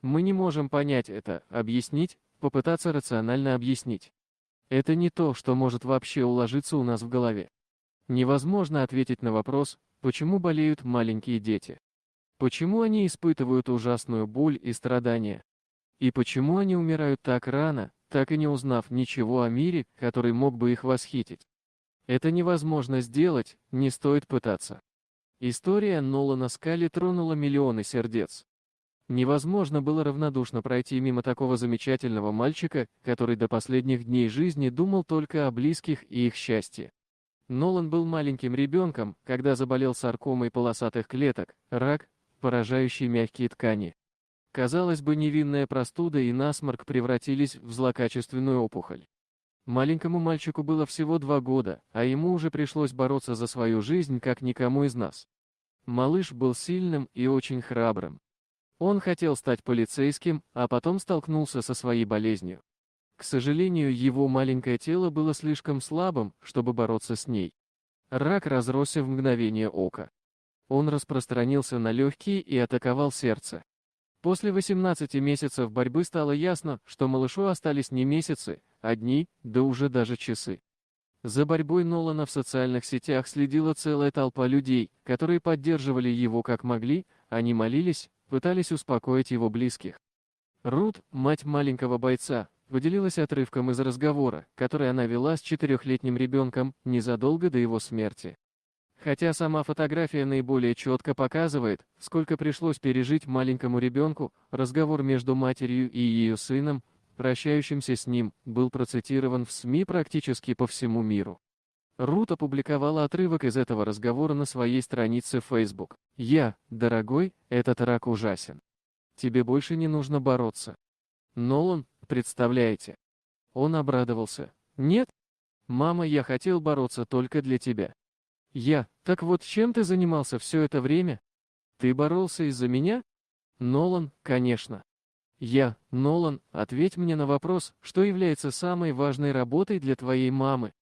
Мы не можем понять это, объяснить, попытаться рационально объяснить. Это не то, что может вообще уложиться у нас в голове. Невозможно ответить на вопрос, почему болеют маленькие дети. Почему они испытывают ужасную боль и страдания? И почему они умирают так рано, так и не узнав ничего о мире, который мог бы их восхитить? Это невозможно сделать, не стоит пытаться. История Нолана Скали тронула миллионы сердец. Невозможно было равнодушно пройти мимо такого замечательного мальчика, который до последних дней жизни думал только о близких и их счастье. Нолан был маленьким ребенком, когда заболел саркомой полосатых клеток, рак, поражающий мягкие ткани. Казалось бы, невинная простуда и насморк превратились в злокачественную опухоль. Маленькому мальчику было всего 2 года, а ему уже пришлось бороться за свою жизнь, как никому из нас. Малыш был сильным и очень храбрым. Он хотел стать полицейским, а потом столкнулся со своей болезнью. К сожалению, его маленькое тело было слишком слабым, чтобы бороться с ней. Рак разросся в мгновение ока. Он распространился на легкие и атаковал сердце. После 18 месяцев борьбы стало ясно, что малышу остались не месяцы, а дни, да уже даже часы. За борьбой Нолана в социальных сетях следила целая толпа людей, которые поддерживали его как могли, они молились, пытались успокоить его близких. Рут, мать маленького бойца, поделилась отрывком из разговора, который она вела с 4-летним ребенком незадолго до его смерти. Хотя сама фотография наиболее четко показывает, сколько пришлось пережить маленькому ребенку, разговор между матерью и ее сыном, прощающимся с ним, был процитирован в СМИ практически по всему миру. Рут опубликовала отрывок из этого разговора на своей странице в Facebook. Дорогой, этот рак ужасен. Тебе больше не нужно бороться. Нолан, представляете? Он обрадовался. Нет? Мама, я хотел бороться только для тебя. Так вот чем ты занимался все это время? Ты боролся из-за меня? Нолан, конечно. Нолан, ответь мне на вопрос, что является самой важной работой для твоей мамы?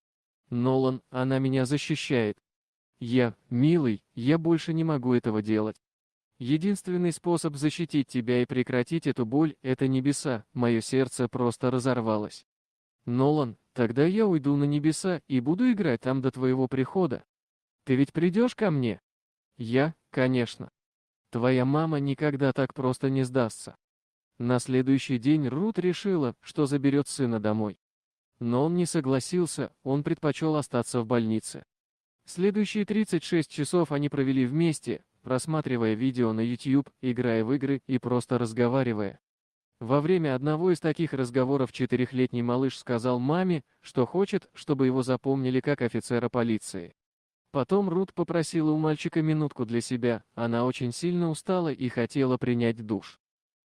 Нолан, она меня защищает. Милый, я больше не могу этого делать. Единственный способ защитить тебя и прекратить эту боль – это небеса, мое сердце просто разорвалось. Нолан, тогда я уйду на небеса и буду играть там до твоего прихода. Ты ведь придешь ко мне? Конечно. Твоя мама никогда так просто не сдастся. На следующий день Рут решила, что заберет сына домой. Но он не согласился, он предпочел остаться в больнице. Следующие 36 часов они провели вместе, просматривая видео на YouTube, играя в игры и просто разговаривая. Во время одного из таких разговоров 4-летний малыш сказал маме, что хочет, чтобы его запомнили как офицера полиции. Потом Рут попросила у мальчика минутку для себя, она очень сильно устала и хотела принять душ.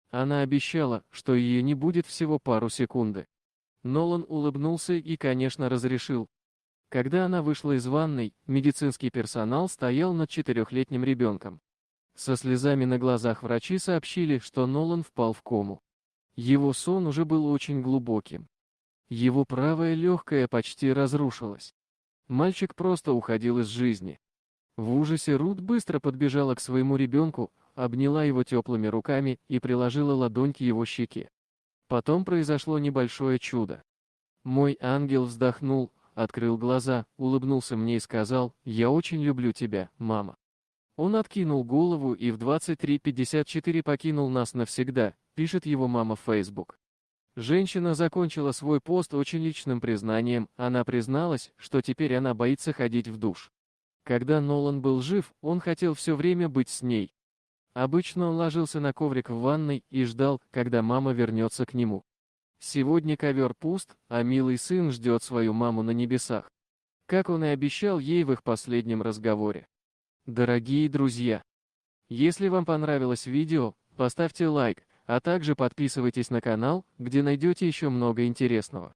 Она обещала, что ее не будет всего пару секунд. Нолан улыбнулся и, конечно, разрешил. Когда она вышла из ванной, медицинский персонал стоял над 4-летним ребенком. Со слезами на глазах врачи сообщили, что Нолан впал в кому. Его сон уже был очень глубоким. Его правое легкое почти разрушилось. Мальчик просто уходил из жизни. В ужасе Рут быстро подбежала к своему ребенку, обняла его теплыми руками и приложила ладонь к его щеке. Потом произошло небольшое чудо. Мой ангел вздохнул, открыл глаза, улыбнулся мне и сказал: «Я очень люблю тебя, мама». Он откинул голову и в 23:54 покинул нас навсегда, пишет его мама в Facebook. Женщина закончила свой пост очень личным признанием, она призналась, что теперь она боится ходить в душ. Когда Нолан был жив, он хотел все время быть с ней. Обычно он ложился на коврик в ванной и ждал, когда мама вернется к нему. Сегодня ковер пуст, а милый сын ждет свою маму на небесах. Как он и обещал ей в их последнем разговоре. Дорогие друзья, если вам понравилось видео, поставьте лайк, а также подписывайтесь на канал, где найдете еще много интересного.